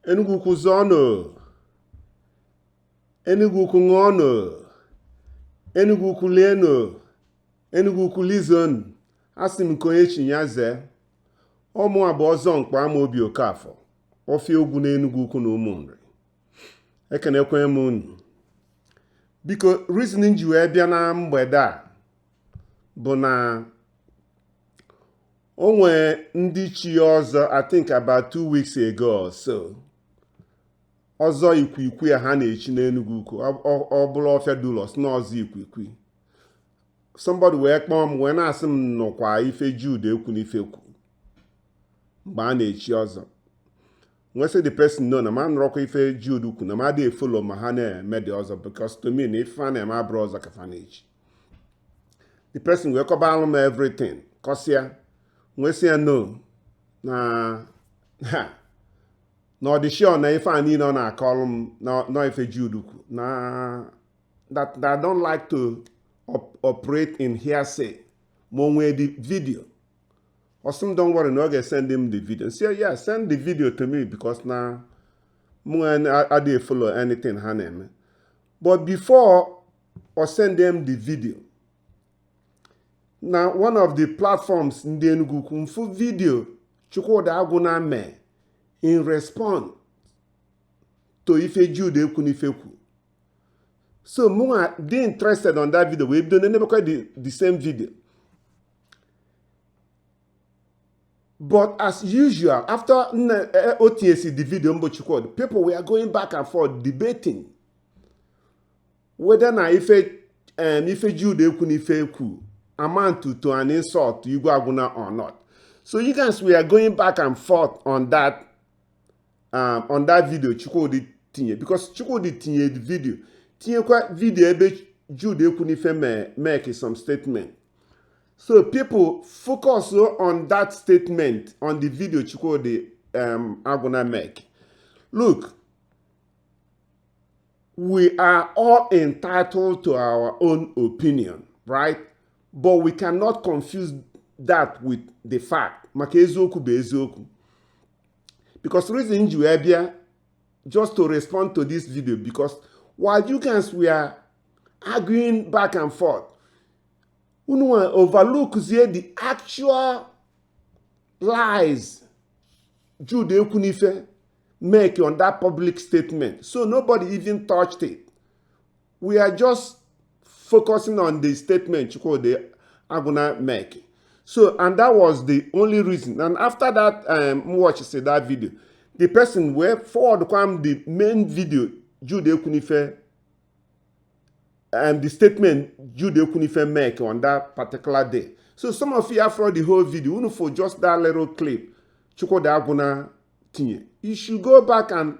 Enugu ukwu zọnụ, Enugu ukwu ṅụọnụ, Enugu ukwu lienụ, Enugu ukwu lizonu. Asị m nke onye chinya zee. Ọmụ abụọ ọzọ mkpa ama obi Okafọ. Ofie ugwu na Enugu ukwu na Ụmụnri. Ekenekwe m unu. Biko reasoning ji wee bịa na mgbede a bụ na o nwee ndị chi ọzọ, I think about 2 weeks ago or so. Ọzọ ikwikwii ha na-echi n'Enugu ukwu. Ọ bụrụ ọfịa dulos na ọzọ ikwikwii. Somebody wee kpọọ m wee na-asị m nọkwa ife Jude ekwu n'ife kwu mgbe a na-echi ọzọ. When say the person no, na man nọrọkwa ife Jude kwu na ma dey follow ma ha na-eme dị ọzọ, because to me na ife a na-eme abụrụ ọzọ ka fa na-echi. The person wee kọbalụ m everything kọsịa wee sị ya no na ọ dị sure na ife a niile ọ na-akọrọ m na ife Jude kwu na that I don't like to operate in hearsay. Ma nwee the video. Osim don't worry, no get send him the video. Say yeah, send the video to me because now I didn't follow anything ha na-eme. But before I send them the video, now one of the platforms in the Enugu ukwu mfu video Chukwudi Agwuna mee in response to ife Jude ekwu n'ife kwu. So more they interested on that video. We don't never quite the same video. But as usual, after OTC the video, people were going back and forth debating whether na ife Jude ekwu n'ife kwu amount to an insult to Igwe Agwuna or not. So you guys were going back and forth on that video Chukwudi tinye, because Chukwudi tinye the video. Tinyekwa video ebe Jude ekwu n'ife make some statement. So people focus on that statement on the video Chukwudi Agwuna make. Look, we are all entitled to our own opinion, right? But we cannot confuse that with the fact. Maka eziokwu bụ eziokwu. Because reason ji wee bịa just to respond to this video, because while you guys were arguing back and forth, unu overlook the actual lies Jude ekwu n'ife make on that public statement. So nobody even touched it. We are just focusing on the statement Chukwudi Agwuna make. So, and that was the only reason. And after that, watch that video, the person where forward come the main video Jude ekwu n'ife and the statement Jude ekwu n'ife make on that particular day. So some of you after the whole video, even for just that little clip, Chukwudi Agwuna tinye, you should go back and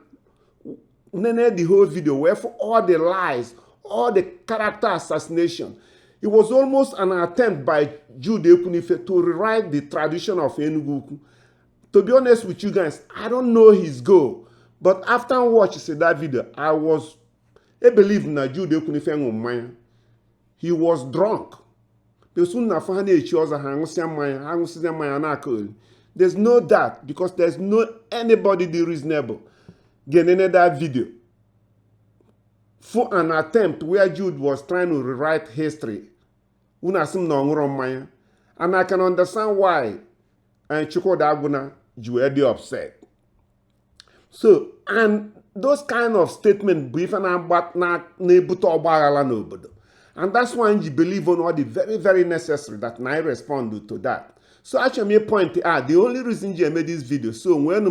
nene the whole video where for all the lies, all the character assassination. It was almost an attempt by Jude ekwu n'ife to rewrite the tradition of Enugu ukwu. To be honest with you guys, I don't know his goal. But after watching that video, I believe na Jude ekwu n'ife ṅụ mmanya. He was drunk. There's no doubt, because there's no anybody reasonable getting that video for an attempt where Jude was trying to rewrite history. And I can understand why Chukwudi Agwuna were upset. So, and those kind of statements, and that's why you believe on all the very, very necessary that I respond to that. So actually, me point out the only reason you made this video. So when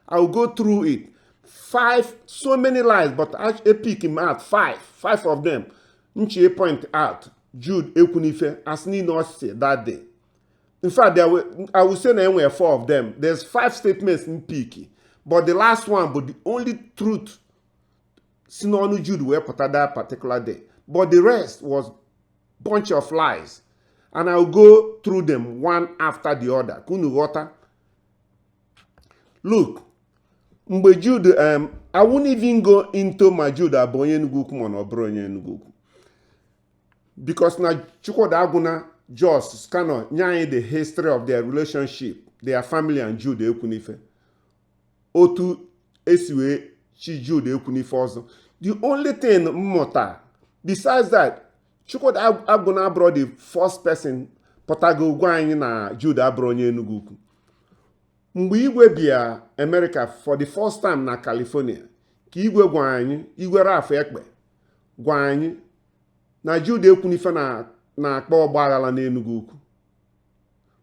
I will go through it. 5, so many lies, but I pick him out 5 of them. Nchi point out Jude ekwu n'ife as ni not say that day. In fact, I will say there were 4 of them. There's 5 statements in picky. But the last one, but the only truth, Sinonu Jude were put at that particular day. But the rest was bunch of lies. And I'll go through them one after the other. Kunu water. Look, mgbe Jude, I won't even go into my Jude abonye Enugu ukwu or bronye Enugu ukwu. Because na Chukwudi Agwuna just kind of nyanye the history of their relationship, their family and Jude ekwu n'ife. Otu esi wee chi Jude Ekwunife ọzọ. The only thing mmụta besides that, Chukwudi Agbuna abụrụ the first person pụtago gwa anyị na Jude abụrụ onye Enugu Ukwu. Mgbe Igwe bịa America for the first time na California, ka Igwe gwa anyị, Igwe Rafụ Ekpe gwa anyị na Jude Ekwunife na-akpa ọgba aghara n'Enugu Ukwu.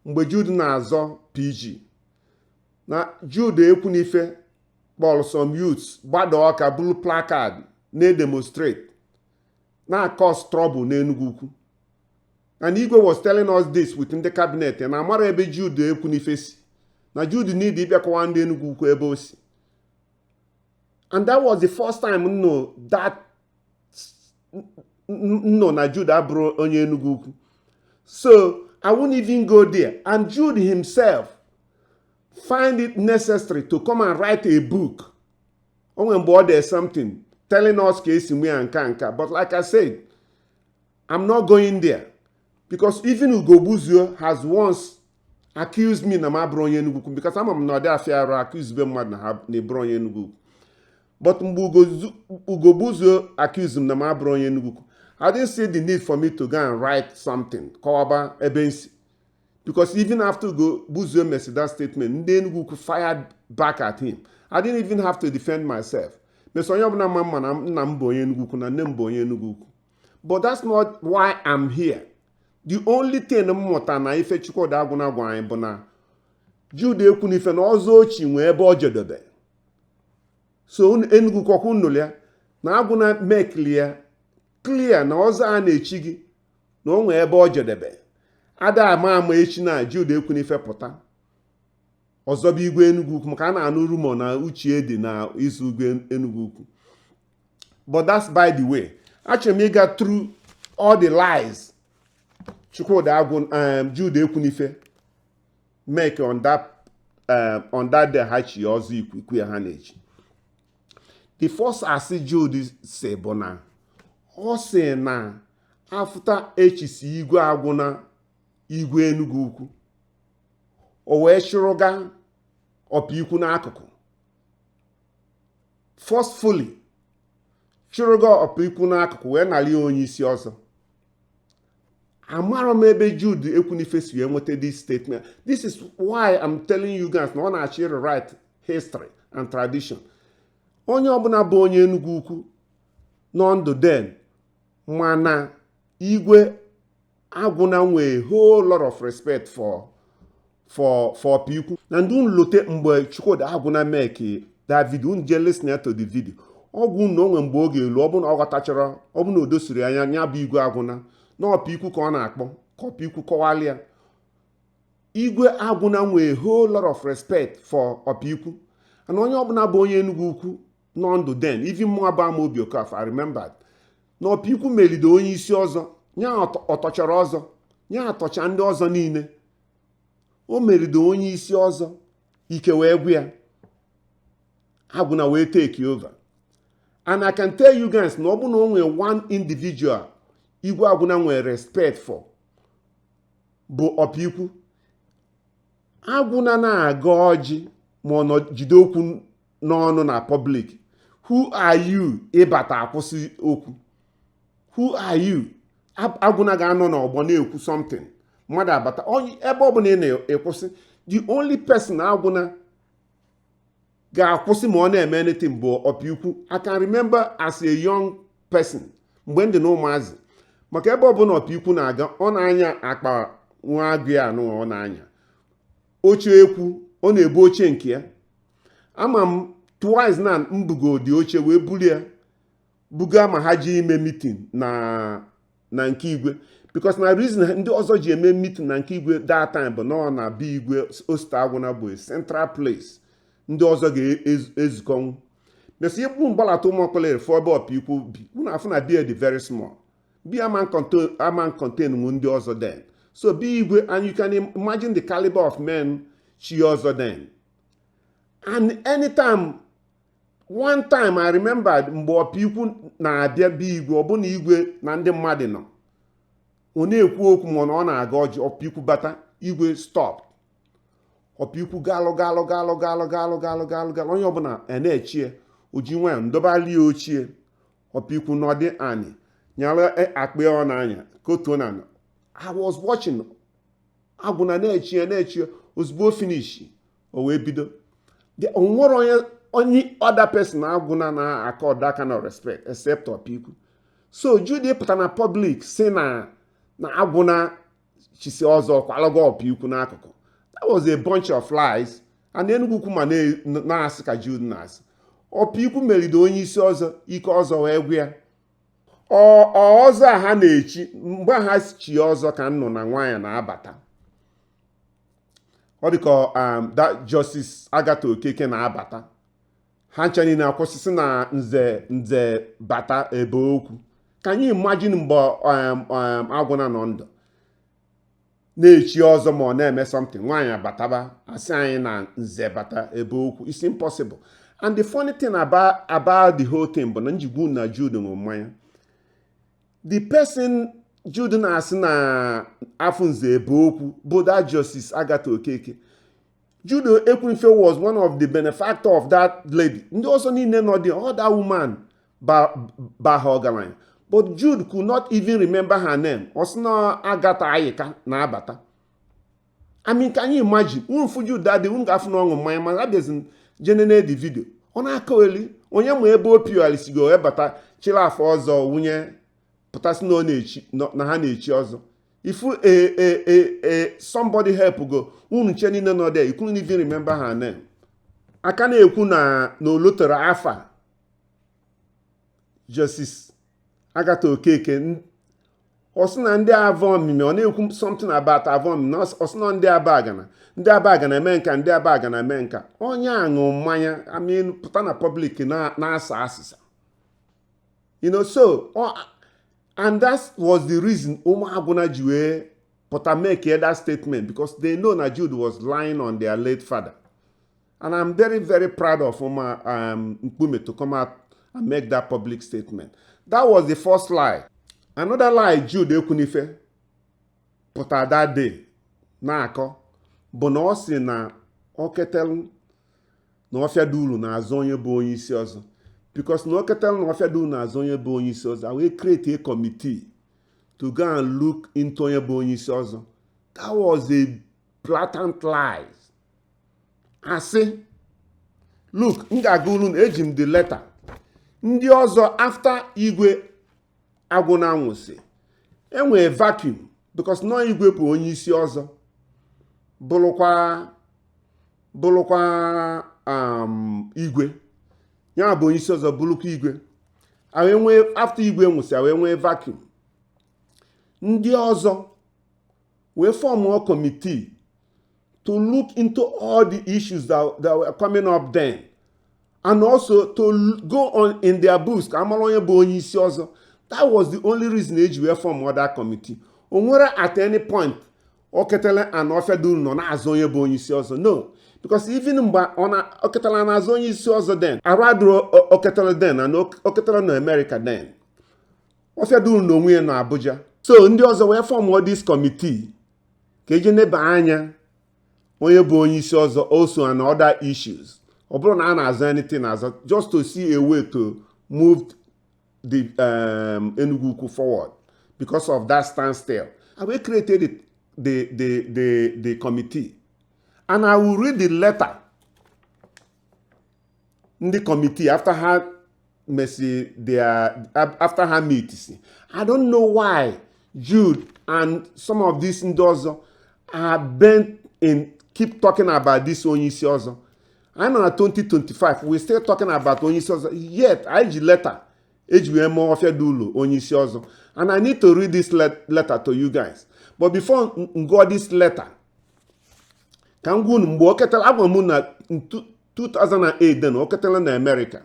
Mgbe Jude na-azọ PG, na Jude Ekwunife kpọrọ some youths gbada ọka bulu placard na-demonstrate na-cause trouble n'Enugu Ukwu. And Igwe was telling us this within the cabinet, na amara ebe Jude Ekwunife si, na Jude need ịbịa kọwa ndị Enugu Ukwu ebe o si. And that was the first time na Jude abụrụ onye Enugu Ukwu. So I wouldn't even go there. And Jude himself find it necessary to come and write a book. Only there's something telling us case in and kanka. But like I said, I'm not going there. Because even Ugo Buzio has once accused me na ma bronye Enugu, because I'm not there fair accused them na bronye Enugu. But Ugo Buzio accused him na ma bronye Enugu. I didn't see the need for me to go and write something. Kawaba Ebensi. Because even after Buzio made that statement, Enugu fired back at him. I didn't even have to defend myself. But that's not why I'm here. The only thing na ife Chukwudi Agbuna gwa anyị bụ na Jude Ekwunife na ọzọ ochi nwee ebe o jedebe. So Enugu kwakwu nnụlụ ya na Agbuna make clear na ọzọ a na-echi gị na o nwee ebe o jedebe. Ada ama echi na Jude Ekwunife pụta ọzọ bụ Igwe Enugu Ukwu, maka a na-anụ rumor na uche dị na izu Igwe Enugu Ukwu. But that's by the way. Actually, me got through all the lies Chukwudi Agbuna Jude Ekwunife make on that day hachi ọzọ ikwu ha na-echi. The first asị Jude say bụ na ọ sị na after echisi Igwe Agbuna Igwe Enugu Ukwu, o wee chụrụga ọpa ikwu n'akụkụ. Forcefully chụrụga ọpa ikwu n'akụkụ wee nali onye isi ọzọ. Amara m ebe Jude Ekwunife si enweta this statement. This is why I'm telling you guys na ọ na-achị rewrite history and tradition. Onye ọbụla bụ onye Enugu Ukwu nọ ndụ den, mana Igwe Agbuna nwee whole lot of respect for people. Na ndị nlote mgbe Chukwudi Agbuna make that video, je listen to the video. Ọgwụ na onwe mgbe oge elu, ọbụna ọ ghọtachara, ọbụna o dosiri anya nya bụ Igwe Agbuna na ọpa ikwu ka ọ na-akpọ, ka ọpa ikwu kọwalịa. Igwe Agbuna nwee whole lot of respect for ọpa ikwu. And onye ọbụla bụ onye Enugu Ukwu nọ ndụ den, even mụ abụ ama Obi Okafọ, I remembered na ọpa ikwu melide onye isi ọzọ, nya ọtọchara ọzọ, nya atọcha ndị ọzọ niile. O meride onye isi ọzọ, ike wee gwu ya. Agbuna wee take over. And I can tell you guys, na ọ bụ na o nwee one individual Igwe Agbuna nwee respect for bụ ọpa ikwu. Agbuna na-aga ọjị ma ọ nọ jide okwu n'ọnụ na public. Who are you ịbata akwụsị okwu? Who are you? Agbuna ga-anọ n'ọgbọ na-ekwu something. Mmadụ abata ebe ọbụla ị na-ekwụsị. The only person Agbuna ga-akwụsị ma ọ na-eme anything bụ ọpa ikwu. I can remember as a young person mgbe ndị na ụmụazị, maka ebe ọbụla ọpa ikwu na-aga, ọ na-anya akpa nwa agụ ya anụ ọ na-anya oche ekwu, ọ na-ebu oche nke ya. Ama m twice na mbugo dị oche wee buru ya buga ma ha ji ime meeting na nke Igwe, because na reason ndị ọzọ ji eme meeting na nke Igwe that time bụ na be Igwe Osta Agbuna bụ a central place ndị ọzọ ga-ezukọnwu. Mesi egbu mgbalata ụmụọkpọlere for ebe ọpa ikwu bi, unu afụ na be dị very small. Be a man contain ndị ọzọ then. So be Igwe, and you can imagine the caliber of men she ọzọ then. And anytime, one time I remembered mgbe ọpa ikwu na-abịa be Igwe, ọ bụ na Igwe na ndị mmadụ nọ, ọ na-ekwu okwu ma ọ na-aga ọjị, ọpa ikwu bata, Igwe stop. ọpikwu galụ onye ọbụla na-echie oji nwanyị ndọbali ochie ọpikwu nọdị anị nyara akpa ọ n'anya kotuo na I was watching agwụna na-echie ozugbo finish o wee bido onwere onye other person agwụna na-aka ọda kind of respect except ọpikwu. So Jude pụta na public si na agwụna chisi ọzọ kwalụgo ọpikwu n'akụkụ. That was a bunch of lies. And Enugu Kuma na-asị ka Jude na-asị ọpikwu meride onye isi ọzọ ike ọzọ wee gwa ya ọzọ a ha na-echi mgbe ha chi ọzọ ka nnụ na nwaanyị na-abata. Ọ dịka that Justice Agatha Okeke na-abata ha ncha niile akwụsịsị na nze bata ebe okwu. Ka anyị imagine mgbe agwụna nọ ndụ na-echi ọzọ ma ọ na-eme something nwaanyị abataba asị anyị na nze bata ebe okwu. It's impossible. And the funny thing about the whole thing bụ na njigbu na Jude ṅụ mmanya. The person Jude na-asị na afụ nze ebe okwu bụ that Justice Agatha Okeke. Jude Ekwunife was one of the benefactor of that lady. Ndị ọzọ niile nọ dị all that woman ba ha ọgaranya. But Jude could not even remember her name. Osna Agatha Ayika na-abata. I mean, can you imagine? Unfu Jude that the ungafu no ọṅụ mmanya ma that doesn't generate the video. Ọ na-aka oli onye ma ebe opi alisigo ebata chịrị afọ ọzọ wunye pụtasị na ha na-echi ọzọ. If somebody help go unu che niile nọ there, you couldn't even remember her name. Aka na-ekwu na olotere afa Justice Agatha Okeke ọ sị na ndị avọ mmemme ọ na-ekwu something about avọ mmemme ọ sị na ndị abagana eme nka ndị abagana eme nka onye aṅụ mmanya I mean pụta na public na-asa asịsa so and that was the reason ụmụ agwụna ji wee pụta make that statement because they know na Jude was lying on their late father. And I'm very, very proud of Mkpume to come out and make that public statement. That was the first lie. Another lie Jude Ekwunife pụta that day na-akọ bụ na ọ sị na o ketelu na ọfịa duru na-azụ onye bụ onye isi ọzọ. Because na o ketelu na ọfịa duru na-azụ onye bụ onye isi ọzọ, I will create a committee to go and look into onye bụ onye isi ọzọ. That was a blatant lie. I say, look, ngagulun ejim the letter. Ndị ọzọ after Igwe agwụna nwụsị enwe vacuum because no Igwe bụ onye isi ọzọ bụrụkwa Igwe ya bụ onye isi ọzọ bụrụkwa Igwe after Igwe nwụsị awe nwee vacuum. Ndị ọzọ wee form a committee to look into all the issues that were coming up then. And also to go on in their books. That was the only reason they were formed that committee. At any point, Oketele and Ofedul no na azonye bo onye isi ọzọ. No. Because even Oketele na azonye isi ọzọ then, I rather Oketele then and Oketele no America then. Ofedul no nwe na Abuja. So ndị ọzọ wee form this committee ka eje neba anya onye bụ onye isi ọzọ also and other issues. Ọ bụrụ na a na-azọ anything azọ just to see a way to move the Enugu Ukwu forward because of that standstill. I will create the committee and I will read the letter in the committee after her meeting. I don't know why Jude and some of these Ndozo are bent in keep talking about this Onyisi Ozo. I know at 2025 we're still talking about Onyisi Ozo. Yet I read letter HBM Ofedulu Onyisi Ozo. And I need to read this letter to you guys. But before I go this letter, can go in 2008 then Oketela in America.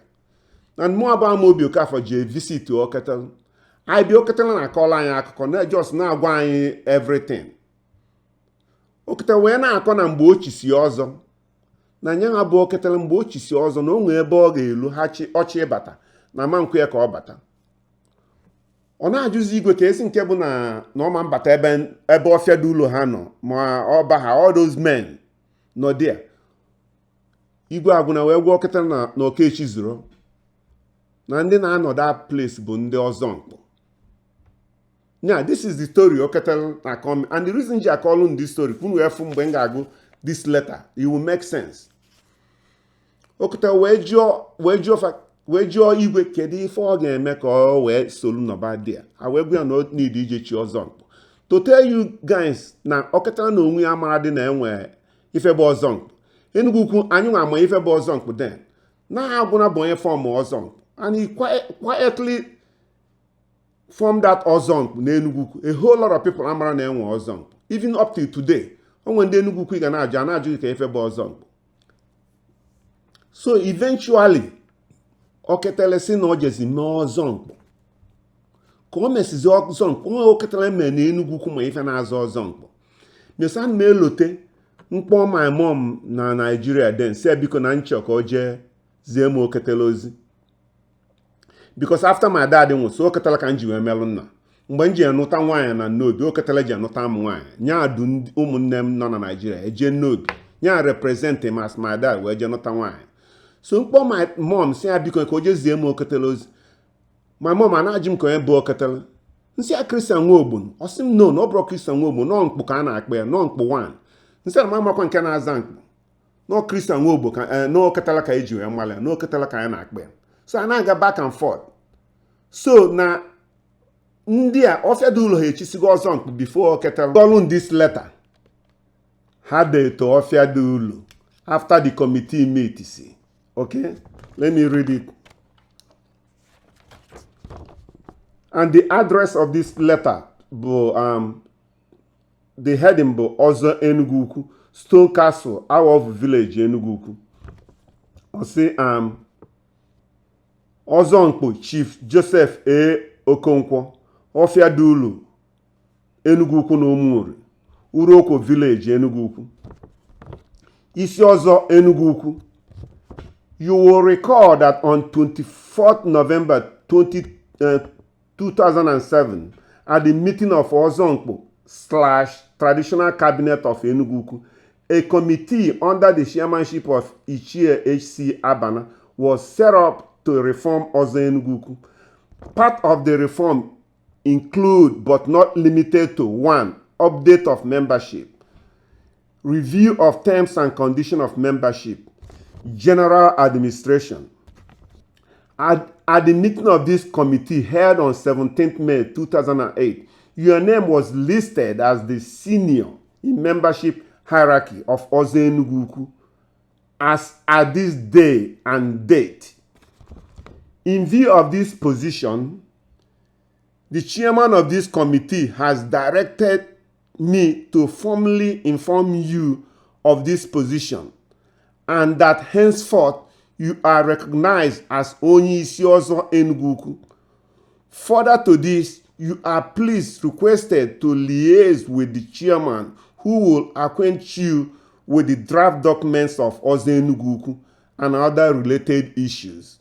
And more about Mobile for J visit to Oketela. I be Oketela na call anya just now going everything. Oketela we na akọ na mgbe ochisi ọzọ. Na nya ha bụ Oketela mgbe ochisi ọzọ na onwe ebe ọ ga-elu ha ọchị bata na mankwu ya ka ọ bata. Ọ na-ajụzi Igwe ka esi nke bụ na ọ ma mbata ebe Ofedulu ha nọ ma ọ ba ha all those men nọ there. Igwe Agwụna wee gwa Oketela na Okechi zuru na ndị na-anọ that place bụ ndị Ọzọmkpọ. Now, this is the story Oketela na-akọ, and the reason ji akọlụ this story unu efu mgbe m ga-agụ this letter, it will make sense. Oketela wee jụọ Igwe kedu ife ọ ga-eme ka ọ wee solu nọba there. Ha wee gwa ya na o need ije chi Ọzọmkpọ. To tell you guys na Oketela na onwe ya mara dị na enwe ife bụ Ọzọmkpọ. Enugu Ukwu anyị nwa ama ife bụ Ọzọmkpọ then. Na Agwụna bụ onye form Ọzọmkpọ, and he quietly formed that Ọzọmkpọ na Enugu Ukwu. A whole lot of people amara na enwe Ọzọmkpọ. Even up till today, onwe ndị Enugu Ukwu ga na-ajụ ka ife bụ Ọzọmkpọ. So eventually, Oketela si na o jezi mee Ọzọmkpọ. Ka o mesizi Ọzọmkpọ, onwe Oketela mee na Enugu Ukwu ma ife na-azọ Ọzọmkpọ. Mesa na elote mkpọ my mom na Nigeria then say biko na nchọ ka o jee zie m Oketela ozi. Because after my dad nwụrụ, so Oketela ka nji wee melụ nna. Mgbe m ji enụta nwaanyị na Nnobi, Oketela ji enụta m nwaanyị. Nya adu ụmụnne m nọ na Nigeria eje Nnobi. Nya represent him as my dad wee je nụta nwaanyị. So mkpọ my mom si ya biko ka o jee zie m Oketela ozi. My mom ana-ajụ m ka onye bụ Oketela. Nsị ya Christian Nwogbon. Ọ sị m no, na ọ bụrụ Christian Nwogbon, nọ mkpụ ka a na-akpa ya, nọ mkpụ 1. Nsị na mamakwa nke na-aza mkpụ. Nọ Christian Nwogbon ka na Oketela ka eji wee mmalị ya, na Oketela ka ya na-akpa ya. So a na-aga back and forth. So na ndị a Ọfịadị ụlọ ha echisigo Ọzọmkpọ before Oketela call this letter. Ha deto Ọfịadị ụlọ after the committee meets. Okay, let me read it. And the address of this letter, the heading bụ Ọzọ Enugu Ukwu, Stone Castle, Awov Village, Enugu Ukwu. I say Ọzọmkpọ Chief Joseph A. Okonkwo, Ọfịadị ụlọ, Enugu Ukwu na Ụmụeri, Uroko Village, Enugu Ukwu. Isi Ọzọ Enugu Ukwu. You will recall that on 24th November 2007, at the meeting of Ọzọmkpọ / Traditional Cabinet of Enugu Ukwu, a committee under the chairmanship of Ichie H.C. Abana was set up to reform Ọzọ Enugu Ukwu. Part of the reform include, but not limited to, 1. Update of membership, review of terms and conditions of membership, general administration. At the meeting of this committee held on 17th May 2008, your name was listed as the senior in membership hierarchy of Ọzọ Enugu Ukwu as at this day and date. In view of this position, the chairman of this committee has directed me to formally inform you of this position and that henceforth you are recognized as Onye Isi Ọzọ Enugu Ukwu. Further to this, you are please requested to liaise with the chairman who will acquaint you with the draft documents of Ọzọ Enugu Ukwu and other related issues.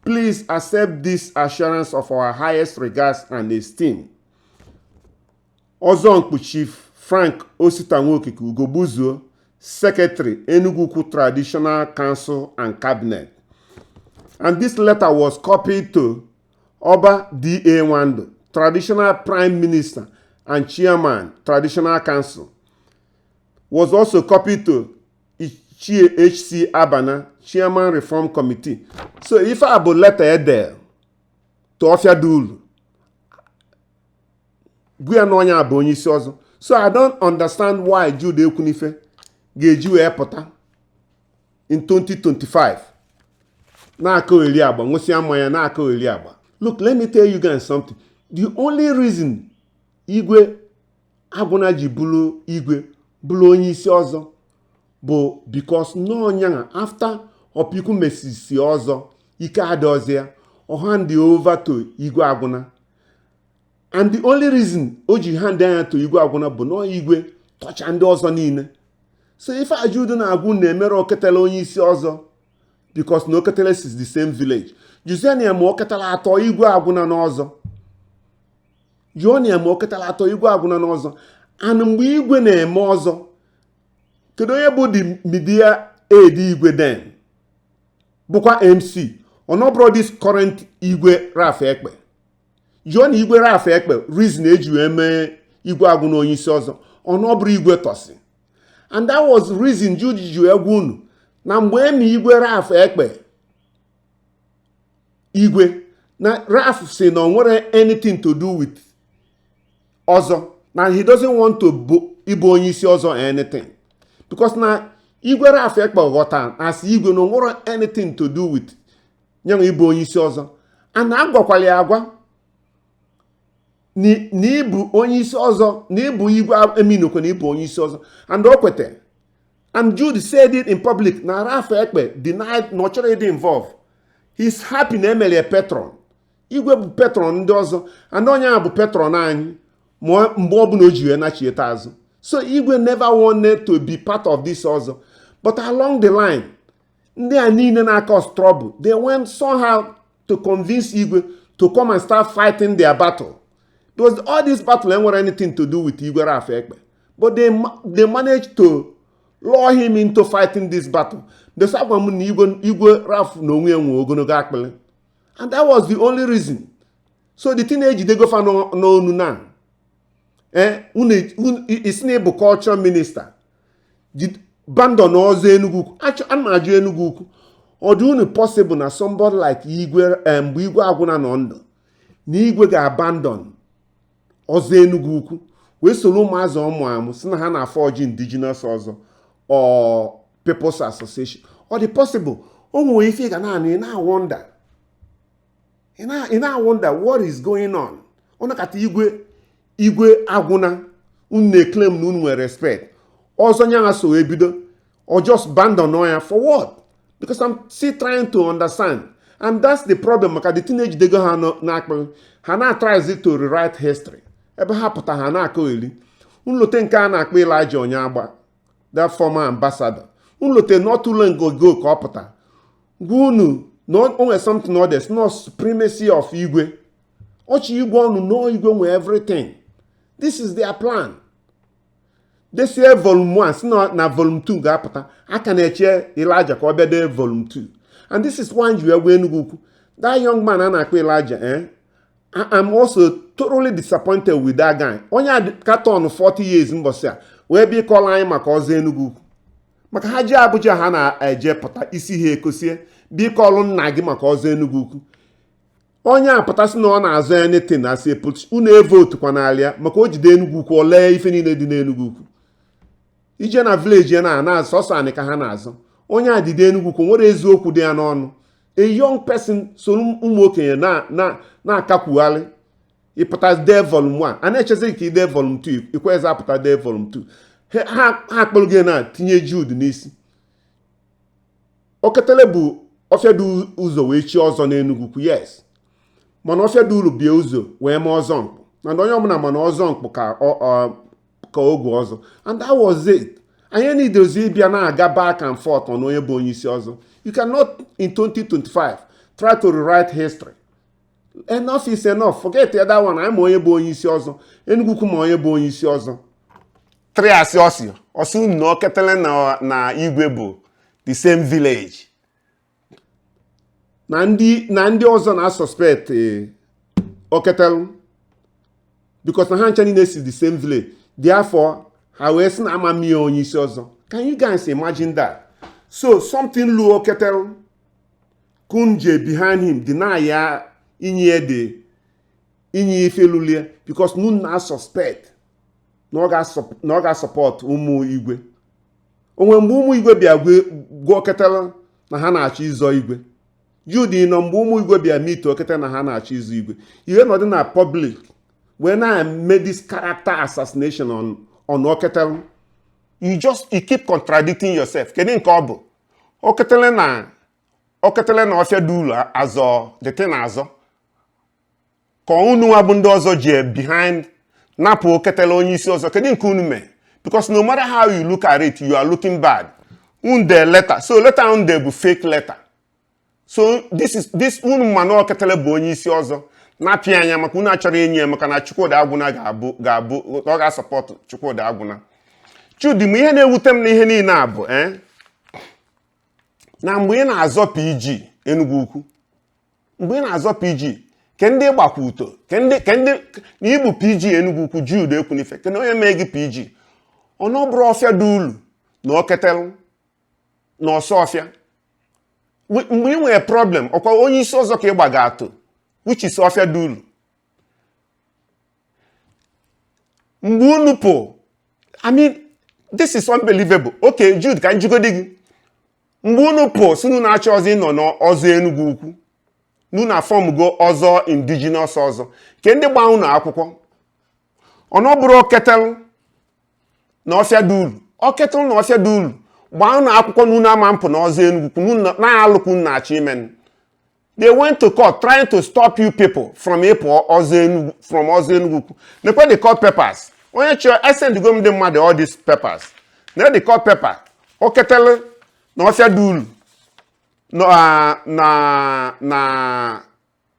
Please accept this assurance of our highest regards and esteem. Ọzọmkpọ Chief Frank Ositanwokike Ugogbuzuo, Secretary, Enugu Ukwu Traditional Council and Cabinet. And this letter was copied to Oba D.A. Nwando, Traditional Prime Minister and Chairman, Traditional Council. Was also copied to Ichie H.C. Abana, Chairman Reform Committee. So if I have a letter there to Ọfịadị ụlọ, gwe na onye abụ onye isi ọzọ. So I don't understand why Jude Ekwunife ga-eji wee pụta in 2025 na-akọ eri agba, nwụsịa mmanya na-akọ eri agba. Look, let me tell you guys something. The only reason Igwe Agwụna ji bụrụ Igwe bụrụ onye isi ọzọ bụ because no nyanga after Opiku mesisi ọzọ ike adọzie ya, o hand over to Igwe Agwụna. And the only reason o ji hand anya to Igwe Agwụna bụ na Igwe tọcha ndị ọzọ niile. So if Ajude na-agwụ na-emere Oketela onye isi ọzọ because na Oketela is the same village. Juziania ma Oketela atọ Igwe Agwụna n'ọzọ. Juonia ma Oketela atọ Igwe Agwụna n'ọzọ. And mgbe Igwe na-eme ọzọ, kedu onye bụ the media aid Igwe den bụkwa MC ọnọbụrụ this current Igwe Raf Ekpe jụọ na Igwe Raf Ekpe reason eji wee mee Igwe Agwụ na onye isi ọzọ ọnọbụrụ Igwe Tosi, and that was reason Jude ji egwu unu na mgbe emi Igwe Raf Ekpe Igwe na Raf si na nwere anything to do with ọzọ na he doesn't want to ịbụ onye isi ọzọ anything because na Igwe Raf Ekpe ghọta as Igwe no nwere anything to do with nyanwa ịbụ onye isi ọzọ, and agwakwala ya agwa na ịbụ onye isi ọzọ na ịbụ Igwe eminokwe na ịbụ onye isi ọzọ, and o kwete. And Jude said it in public na Raf Ekpe denied na ọ chọrọ ịdị involved. He's happy na emele patron. Igwe bụ patron ndị ọzọ, and onye a bụ patron anyị mgbe ọbụla o ji wee nachieta azụ. So Igwe never wanted to be part of this ọzọ, but along the line ndị a niile na-cause trouble, they went somehow to convince Igwe to come and start fighting their battle. Because all this battle ain't anything to do with Igwe Raf Ekpe, but they managed to lure him into fighting this battle. The Sagwamun Igwe Raf no ogologo akpele. And that was the only reason. So the teenage they go for no now. It's neighbor culture minister. Did abandon ozo Enugu. Actually, I'm not Enugu. Or do it possible na somebody like Igwe Igwe Agwụ na Ndụ. Ni Igwe ga abandon ozo Enugu. We solo mazo omuamu sina ha na forge indigenous ọzọ or people's association. Or the possible. Omo ife ga na na wonder. You now wonder what is going on. Ona kata Igwe Agwụ na unu claim na unu respect. Also nyanga so ebido or just abandon ya for what? Because I'm still trying to understand. And that's the problem. Because the teenage they go Hana tries it to rewrite history. Ebe ha pụta ha na-akọ eli. Unlote nke a na-akpọ Elijah Onyagba, that former ambassador. Unlote not too long ago ka ọ pụta. Gunu no only something others, no supremacy of Igwe. Ochi Igwe onu no Igwe nwe everything. This is their plan. They say volume 1, si na volume 2 ga-apụta. Aka na-eche Elijah ka ọ bịa dee volume 2. And this is one you are Enugu. That young man a na-akpọ Elijah, I'm also totally disappointed with that guy. Onye katon 40 years mbosi a wee bi call anyị maka ọzọ Enugu. Maka ha ji Abuja ha na-eje pụta isi ha ekosie bi call nna gị maka ọzọ Enugu. Onye apụta si na ọ na-azọ anything na say put unu evote kwa n'alia maka o jide Enugu kwa ole ife niile dị n'Enugu. Ije na village ya na sọsọ anyị ka ha na-azọ. Onye adịde Enugu kwa nwere eziokwu dị ya n'ọnụ. A young person so ụmụ okenye na-akakwugharị ịpụta dee volume 1 a na-echezi ka ide volume 2 ikwezi apụta dee volume 2 ha akpọrọ gị na tinye Jude n'isi. Oketele bụ Ọfịadụ ụzọ wee chi ọzọ n'Enugu, yes, mana Ọfịadụ uru bie ụzọ wee ma ọzọ mkpụ na ndị onye ọbụla mana ọzọ mkpụ ka ogwe ọzọ, and that was it. Anyị nidozi ịbịa na-aga back and forth on onye bụ onye isi ọzọ. You cannot in 2025 try to rewrite history. Enough is enough. Forget the other one. I'm onye bụ onye isi ọzọ. Enugu kuma onye bụ onye isi ọzọ. Triasi osi. Osu no ketele na Igwe bụ the same village. Na ndị ọzọ na suspect oketelu because na ha ncha niile si the same village. Therefore, ha wee sị na amami onye isi ọzọ. Can you guys imagine that? So something Lu Oketelu Kunje behind him deny ya inye ife lulie because nun na suspect no ga support ụmụ Igwe. Onwe mgbe ụmụ Igwe bịa gwa Oketelu na ha na-achọ ịzọ Igwe. Jude nọ mgbe ụmụ Igwe bịa meet Oketelu na ha na-achọ ịzọ Igwe. Ihe nọdị na public when I made this character assassination on Oketelu. You keep contradicting yourself. Kedu nke ọ bụ? Oketele na Ọfịadụ ụlọ azọ the thing azọ. Ka unu abụ ndị ọzọ ji behind napụ Oketele onye isi ọzọ. Kedu nke unu mee? Because no matter how you look at it, you are looking bad. Unde letter. So letter unde bụ fake letter. So this unu mana Oketele bụ onye isi ọzọ. Na-apị anya maka unu achọrọ enyi ya maka na Chukwudi Agwụna ga-abụ ọ ga-support Chukwudi Agwụna. Chudi, m ihe na-ewute m n'ihe niile a bụ na mgbe ị na-azọ PG Enugu Ukwu, mgbe ị na-azọ PG ke ndị gbakwa uto ke ndị na igbu PG Enugu Ukwu Jude Ekwunife ke na onye mee gị PG ọnụ bụrụ ọfịa dị ulu na Oketelu na Ọsọfịa. Mgbe ị nwere problem ọkwa onye isi ọzọ ka ị gbaga atụ which is ọfịa dị ulu. Mgbe unu pụ, I mean this is unbelievable. Okay Jude, ka njigodi gị mgbe unu pụ si unu na-achọ ọzọ ịnọ n'ọzọ Enugu Ukwu n'unu afọmgo ọzọ indigenous ọzọ ke ndị gba unu akwụkwọ ọnụ bụrụ Oketelu na ọfịa dị ulu. Oketelu na ọfịa dị ulu gbaa unu akwụkwọ n'unu ama mpụ na ọzọ Enugu Ukwu na-alụkwu na-achọ imen. They went to court trying to stop you people from ịpụ ọzọ Enugu Ukwu. Nekwe the court papers. Onye chọrọ esendigo m ndị mmadụ all these papers. Na the court paper Oketelu na ọfịa dị ulu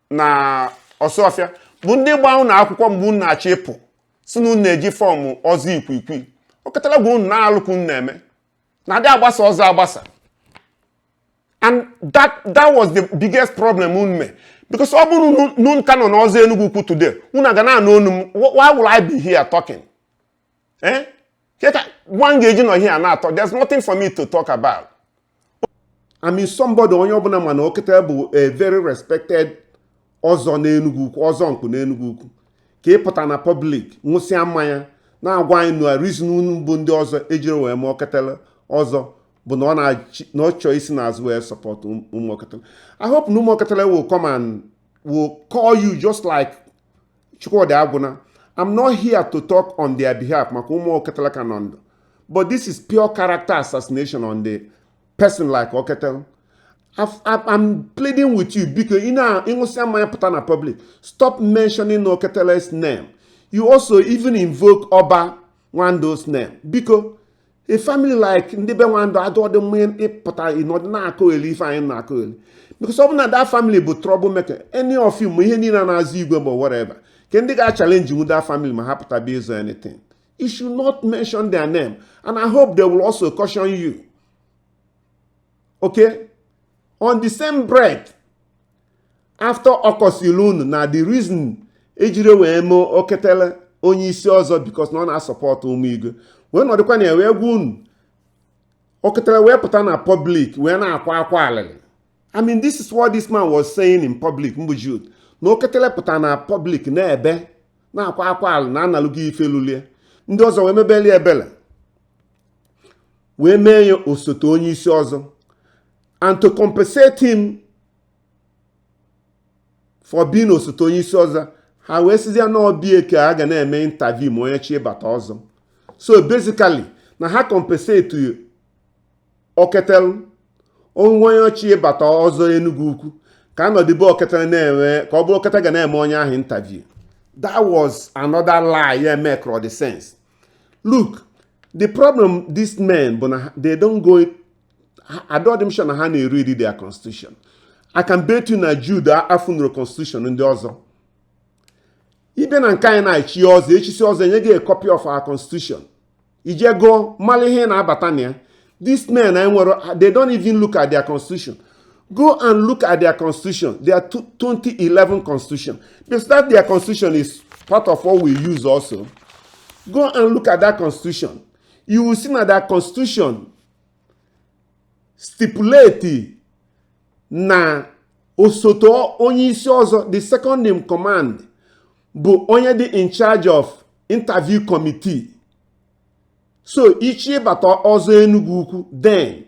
na Ọsọfịa bụ ndị gba unu akwụkwọ mgbe unu na-achọ ịpụ si na unu na-eji fọọmụ ọzọ ikwikwii. Oketelu bụ unu na-alụkwu na-eme na adị agbasa ọzọ agbasa. And that was the biggest problem unu mee. Because ọ bụrụ nun ka nọ n'ọzọ Enugu Ukwu today, unu ga na-anụ onu m, why will I be here talking? One ga-eji nọ here na-atọ, there's nothing for me to talk about. I mean somebody onye ọbụla mana Oketelu bụ a very respected ọzọ n'Enugu Ukwu, ọzọ nkụ n'Enugu Ukwu. Ka ịpụta na public nwụsịa mmanya na-agwa anyị na reason unu bụ ndị ọzọ ejiri wee mee Oketelu ọzọ bụ na ọ chọọ isi n'azụ wee support ụmụ Oketelu. I hope na ụmụ Oketelu will come and will call you just like Chukwudi Agwuna. I'm not here to talk on their behalf maka ụmụ Oketelu ka nọ ndụ. But this is pure character assassination on the person like Oketelu. I'm pleading with you because ịṅụsịa mmanya pụta na public, stop mentioning Oketelu's name. You also even invoke Oba Nwando's name because a family like ndị be Nwando adọdị mma ịpụta ịnọdụ na-akọ elu ife anyị na-akọ elu. Because ọ bụ na that family bụ troublemaker, any of you ma ihe niile na-azụ igwe ma whatever, ke ndị ga-challenge with that family ma ha pụta based on anything. You should not mention their name, and I hope they will also caution you. Okay? On the same breath, after Okosilunu, na the reason ejire wee mee Oketelu onye isi ọzọ because na ọ na-support ụmụ igwe. Wee nọdụkwa na wee gwa unu Oketelu wee pụta na public wee na-akwa akwa alịlị. I mean this is what this man was saying in public mgbe Jude. Na Oketelu pụta na public na-ebe na-akwa akwa alịlị na analụghị ife lulie. Ndị ọzọ wee mebeli ebele wee mee ya osote onye isi ọzọ. And to compensate him for being osote onye isi ọzọ, ha wee sizie na ọbịa ka a ga na-eme interview ma onye chi ịbata ọzọ. So basically, na ha compensate Oketelu onye chi ịbata ọzọ Enugu Ukwu ka anọdịbe Oketelu na-enwe ka ọ bụrụ Oketelu ga na-eme onye ahụ interview. That was another lie yeah make all the sense. Look, the problem these men but they don't go. I don't them sure na ha na-read their constitution. I can bet you na Jude afunro constitution ndị ọzọ. Ibe na nke anyị na-echi ọzọ echisi ọzọ enye gị a copy of our constitution. Ije go mali ihe na-abata na ya. These men they don't even look at their constitution. Go and look at their constitution. Their 2011 constitution. Because that their constitution is part of what we use also. Go and look at that constitution. You will see that that constitution stipulate na osoto onye isi ọzọ, the second in command, bụ onye dị in charge of interview committee. So ichi bata ọzọ Enugu Ukwu, then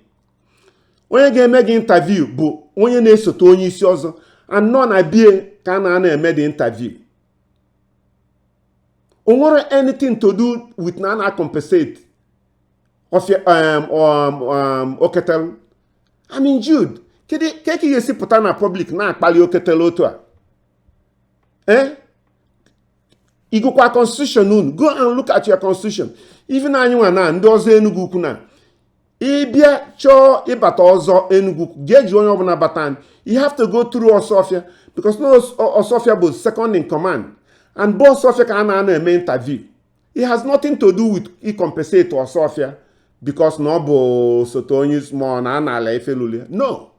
onye ga-eme gị interview bụ onye na-esote onye isi ọzọ, and nọ na bie ka na-eme the interview. O nwere anything to do with na compensate of Oketelu. I mean Jude, keke yesi pụta na public na-akpali Oketelu otu a. Igukwa constitution unu. Go and look at your constitution. Even anyị nwa na ndị ọzọ Enugu Ukwu na ịbịa chọọ ịbata ọzọ Enugu Ukwu ga-eji onye ọbụla bata. You have to go through Ọsọfịa because no Ọsọfịa bụ second in command, and both Ọsọfịa ka a na-eme interview. It has nothing to do with compensate or Sophia because no soto onye small na anala efelule. No,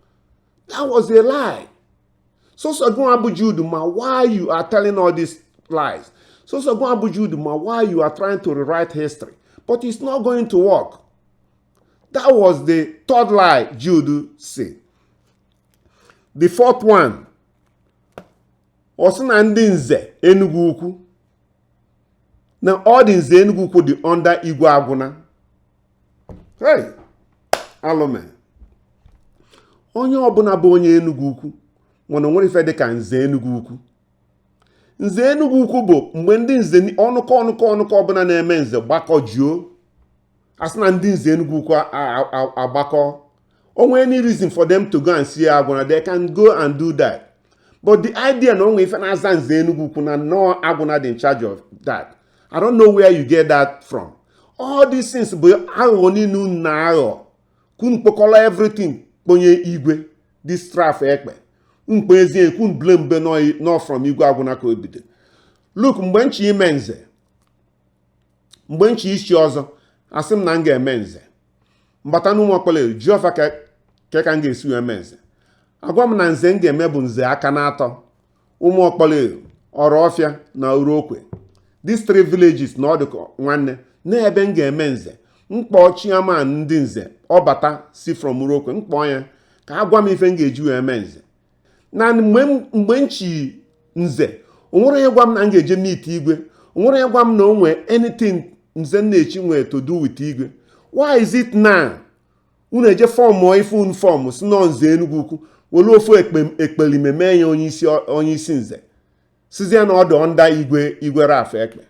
that was a lie. So go Abu Juduma, why you are telling all these lies? So go Abu Juduma, why you are trying to rewrite history? But it's not going to work. That was the third lie Jude said. The fourth one, Osina ndị nze Enugu Ukwu. Now all the nze Enugu Ukwu dị under Igwe Agwụna. Hey, alụme. Onye ọbụla bụ onye Enugu Ukwu nwere nwere ife dị ka nze Enugu Ukwu. Nze Enugu Ukwu bụ mgbe ndị nze ọnụkọ ọbụla na-eme nze gbakọ juo. Asị na ndị nze Enugu Ukwu agbakọ. Only any reason for them to go and see Agwụna, they can go and do that. But the idea no if an Azan Enugu Ukwu na no Agwụna in charge of that. I don't know where you get that from. All these things but I only know now. Couldn't pokola everything. Ponye Igwe. This traffic ekpe. Couldn't blame Benoy no from Igwe Agwụna ko ebide. Look, mwenchi imenze. Mwenchi ishi ọzọ. Asim na nga emenze. Mbata n'ụmụ ọkpọle jiofa ke ka nga esi emenze. Agwa m na nze nga eme bụ nze aka n'atọ. Ụmụ ọkpọle Ọrọfịa na Urokwe. These three villages na ọdụkọ nwanne na ebe nga eme nze. Mkpọ chairman ndị nze ọbata si from Urokwe mkpọ ya ka agwa m ife nga eji eme nze. Na mgbe nchi nze onwere ihe gwa m na nga eje meet Igwe. Onwere ihe gwa m na onwe anything nze na-echi nwere to do with Igwe. Why is it now? Unu eje form o ife unu form si no nze Enugu Ukwu wolu ofu ekpelime mee ya onye isi nze. Sizie na ọdụ under Igwe Raf Ekpe.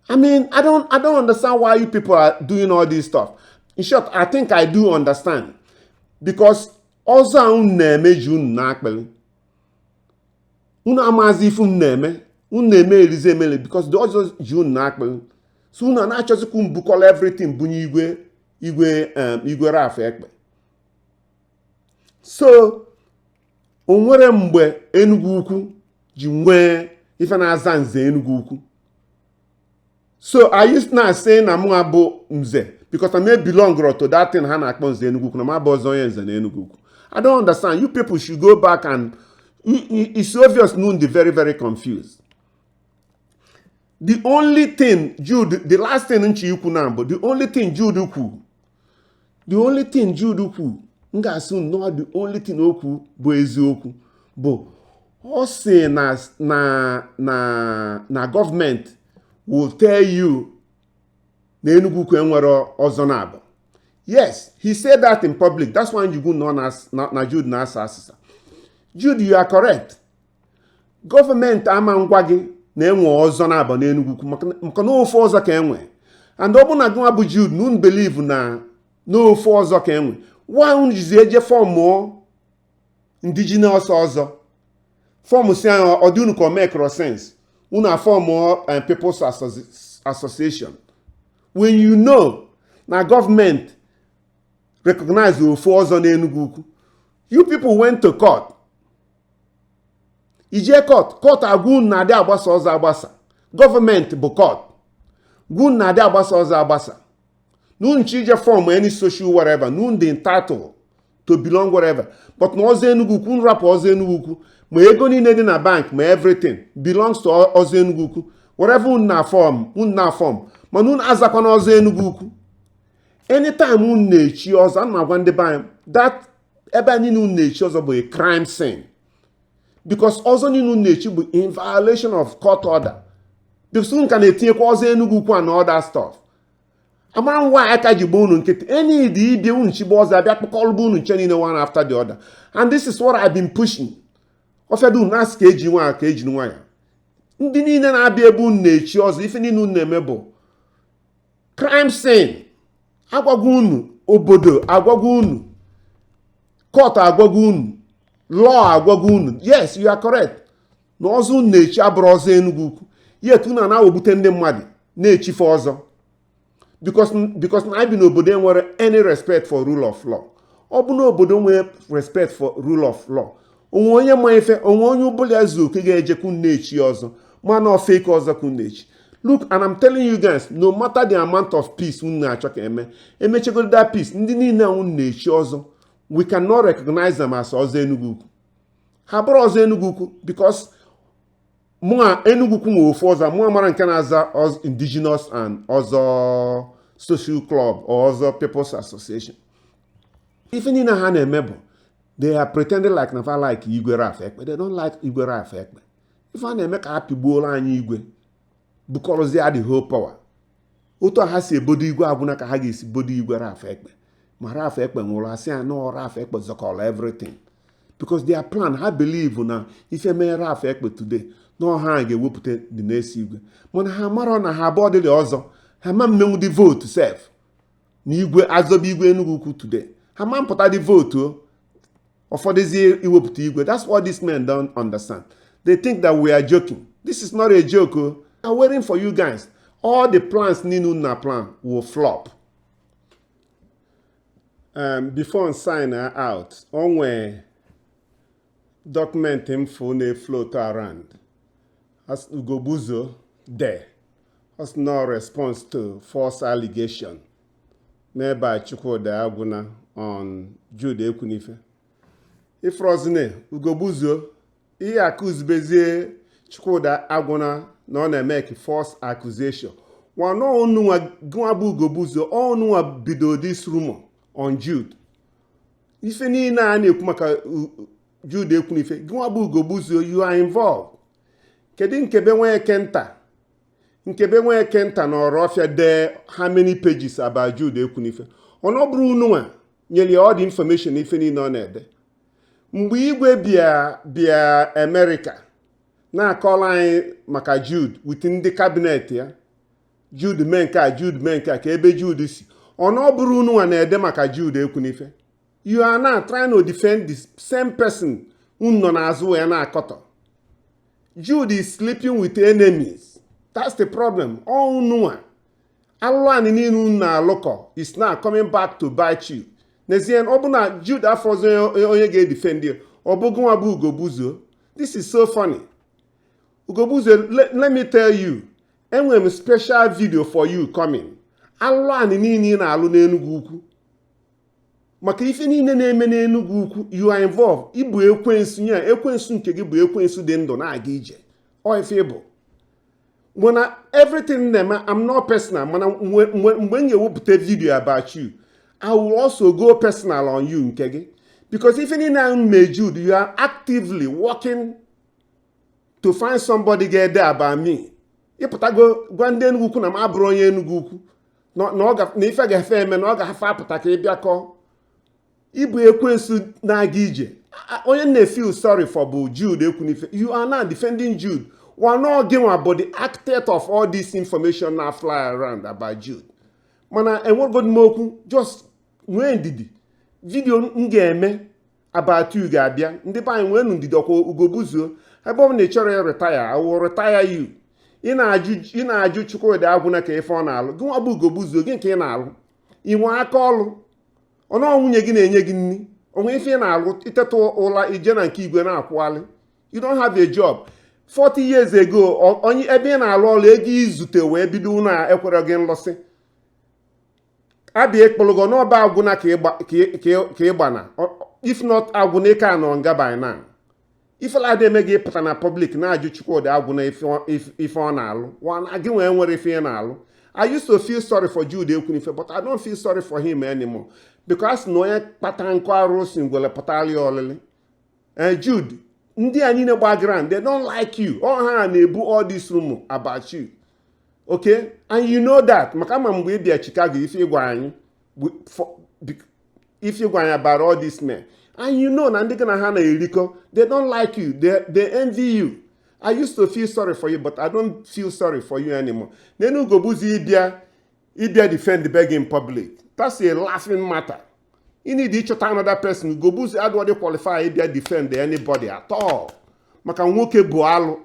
I mean, I don't understand why you people are doing all this stuff. In short, I think I do understand. Because ọzọ unu na-eme ji unu na-akpeli. Unu amazi ife unu na-eme. Unu na-eme erize emele because the ọzọ ji unu na-akpeli. So unu na-achọzikwu mbukọla everything bunye Igwe Raf Ekpe. So onwere mgbe Enugu Ukwu ji nwee ife na-aza nze Enugu Ukwu. So I used now saying na mụ abụ nze because I may belong to that thing ha na-akpọ nze Enugu Ukwu na ma bụ ọzọ onye nze na Enugu Ukwu. I don't understand. You people should go back and it's obvious noon the very very confused. The only thing Jude, the last thing nchi ikwu na but the only thing Jude ukwu, nga asụ no the only thing okwu bụ eziokwu bụ ọ sị na government will tell you na Enugu Ukwu enwere ọzọ na abụ. Yes, he said that in public. That's why you go known as na Jude na asa. Jude, you are correct. Government ama ngwa gị na enwe ọzọ na abụ na Enugu Ukwu maka na ofu ọzọ ka enwe. And ọ bụ na gụnwa bụ Jude nun believe na ofu ọzọ ka enwe. Why unu jizi eje form indigenous ọzọ? Form si ọ dị unu ka make sense. Unu form people's association. When you know na government recognize ofu ọzọ na Enugu Ukwu. You people went to court. Ije court agwa unu na-adị agbasa ọzọ agbasa. Government bụ court. Gwa unu na-adị agbasa ọzọ agbasa. Nun chije form any social whatever. Nun the entitled to belong whatever. But na ọzọ Enugu Ukwu, unu rapụ ọzọ Enugu Ukwu. Ma ego niile dị na bank, ma everything belongs to ọzọ Enugu Ukwu. Whatever unu na form. Ma nun azakwa na ọzọ Enugu Ukwu. Anytime unu na-echi ọzọ, ana m agwa ndị banyem, that ebe anyị unu na-echi ọzọ bụ a crime scene. Because ọzọ unu na-echi bụ in violation of court order. Because unu ka na-etinyekwa ọzọ Enugu Ukwu and all that stuff. Amara nwa aka ji gba unu nkịtị. Any dị ibie unu chigba ọzọ abịa kpọkọlụba unu nche niile one after the other. And this is what I've been pushing. Ofedu unu asị ka eji nwa ka eji nwa ya. Ndị niile na-abịa ebe unu na-echi ọzọ ife niile unu na-eme bụ crime scene. Agwagwa unu obodo agwagwa unu court agwagwa unu law agwagwa unu. Yes, you are correct. Na ọzọ unu na-echi abụrụ ọzọ Enugu Ukwu. Yet unu na-awobute ndị mmadụ na-echife ọzọ. Because na I bi n'obodo enwere any respect for rule of law. Ọ bụ na obodo nwere respect for rule of law. Onwe onye ma ife, onwe onye ụbụla ezu oke ga-eje kun na-echi ọzọ. Mana fake ọzọ kun na-echi. Look, and I'm telling you guys, no matter the amount of peace unu na-achọ ka emechego that peace, ndị niile unu na-echi ọzọ, we cannot recognize them as ọzọ Enugu Ukwu. Ha bụrụ ọzọ Enugu Ukwu because mụa Enugu Ukwu nwe ofu ọzọ, mụa mara nke na-aza indigenous and ọzọ social club or ọzọ people's association. Ife niile ha na-eme bụ they are pretending like na like Igwe Raf Ekpe. They don't like Igwe Raf Ekpe. Ife ha na-eme ka ha pigbuola anyị Igwe because they are the whole power. Otu ha si ebodo Igwe agwụna ka ha ga-esi bodo Igwe Raf Ekpe. Ma Raf Ekpe nwụrụ asị ya no Raf Ekpe zọkọrọ everything. Because their plan, ha believe na ife mee Raf Ekpe today, no ha ga-ewepụta the next Igwe. Mana ha mara na ha abụọ dịrị ọzọ, ha ma mmenwu the vote sef. Na Igwe azọba Igwe Enugu Ukwu today. Ha ma mpụta the vote o. Ụfọdụzie iwepụta Igwe. That's what these men don't understand. They think that we are joking. This is not a joke o. I'm waiting for you guys. All the plans Ninu na plan will flop. Before I sign out, onwe document info na float around. As Ugobuzo there. Has no response to false allegation made by Chukwuda Agwuna on Jude Ekwunife. If Rosine Ugobuzo, he accused Bezie Chukwuda Agwuna na make false accusation. One no nuwa Gwabu Ugobuzo, all nuwa bido this rumor on Jude. If any na kumaka Jude Ekwunife, Gwabu Ugobuzo, you are involved. Kedin kebe nwe kenta. Nkebe nwe kenta na Orofia de how many pages about Jude Ekwunife. Ono buru nuwa nyeli all the information ife ni no na-ede. Mgbe Igwe bịa America na call anyị maka Jude within the cabinet ya. Jude menka ka ebe Jude si. Ono buru nuwa na-ede maka Jude Ekwunife. You are now trying to defend the same person nọ n'azụ ya na-akọtọ. Jude is sleeping with enemies. That's the problem. All Nua. Allah ninu na loko is now coming back to bite you. Nezien obuna Jude afrozo onye ga defend you. Obugun abu Ugobuzo. This is so funny. Ugobuzo, let me tell you. Enwem special video for you coming. Allah nini na alu n'Enugu Ukwu. Maka ife niile na-eme n'Enugu Ukwu, you are involved. Ibu ekwensu nya, ekwensu nke gị bụ ekwensu dị ndụ na-aga ije. Ọ ife ịbụ. When everything I'm not personal. When you put a video about you, I will also go personal on you, Nkegi. Because if any now made you are actively working to find somebody get there about me. You put a go Gwanden Wuku na Abronye Nuguku. No, if I get fame and Oga Hafapatake Biako. Ibu Ekwensu na Gije. I only feel sorry for Jude Ekwunife. You are now defending Jude. We're not giving about the architect of all this information now fly around about Jude. Mana, and what good moku just when did video ngeme about you Gabia? Ndeba when did Ugobuzo? I bought nature retire. I will retire you. Ina aju Chukwuda Agwuna ka ife ọ na-alụ. Gwa bụ Ugobuzo gị nke ị na-alụ. I nwe aka ọlụ. Ọ na nwunye gị na-enye gị nni. Onwe ife ị na-alụ iteta ụla ije na nke Igwe na-akwụalị. You don't have a job. 40 years ago, onye ebe ị na-alụ ọlụ ego izute wee bido na ekwere gị nlọsị. Abịa ekpologo n'ọba Agwụna ka ịgbana. If not Agwụna ka nọ nga by now. If I dey make it na public na aju Chukwuda Agwuna if on alụ. One again when nwere ife na alụ. I used to feel sorry for Jude Ekwunife, but I don't feel sorry for him anymore. Because no ye patanko arosin gwele patali olele. And Jude, ndị anyị na background, they don't like you. All ha na-ebu all this rumor about you. Okay? And you know that. Maka ma mgbe bịa Chicago if you gwa anyị about all these men. And you know, Nandika Hana Eriko, they don't like you. They envy you. I used to feel sorry for you, but I don't feel sorry for you anymore. Then Ugobuzi Ibia defend the beg in public. That's a laughing matter. You need each another person. Ugobuzi had what they qualify Ibia defend anybody at all. Maka nwoke boalo.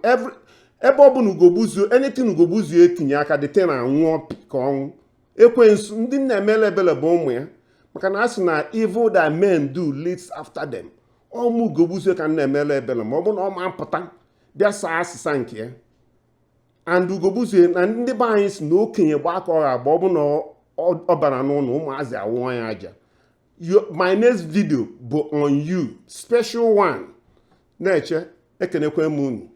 Ebobun Ugobuzi, anything Ugobuzi etinyaka, the ten and one kong. Ekwensu, ndị na-emele bele bụ ụmụ ya. Maka na asị na evil that men do leads after them. Ọmụ Ugobuzi ka na-emele ebele ma ọ bụ na ọ ma mpụta bịa saa asịsa nke ya. and ugogbuzie na ndị be anyị si na okenye gba aka ọha agba ọ bụ na ọ bara n'ụlọ ụmụazị awụọ ya aja. My next video bụ on you, special one. Na-eche ekenekwe m unu.